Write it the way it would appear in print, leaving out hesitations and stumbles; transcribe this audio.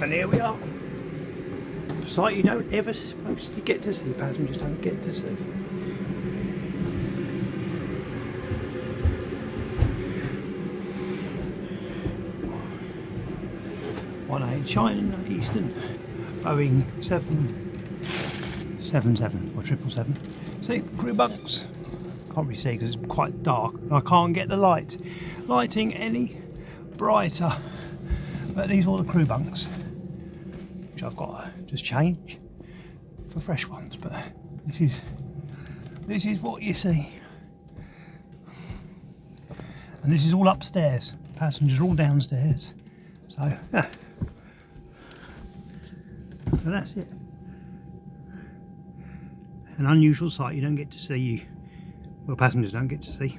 And here we are. A sight you don't ever supposed to get to see, passengers don't get to see. China Eastern Boeing 777 or 777. See, crew bunks. Can't really see because it's quite dark. I can't get the lighting any brighter. But these are all the crew bunks, which I've got to just change for fresh ones. But this is what you see, and this is all upstairs. Passengers are all downstairs. So yeah. So that's it. An unusual sight you don't get to see. Well, passengers don't get to see.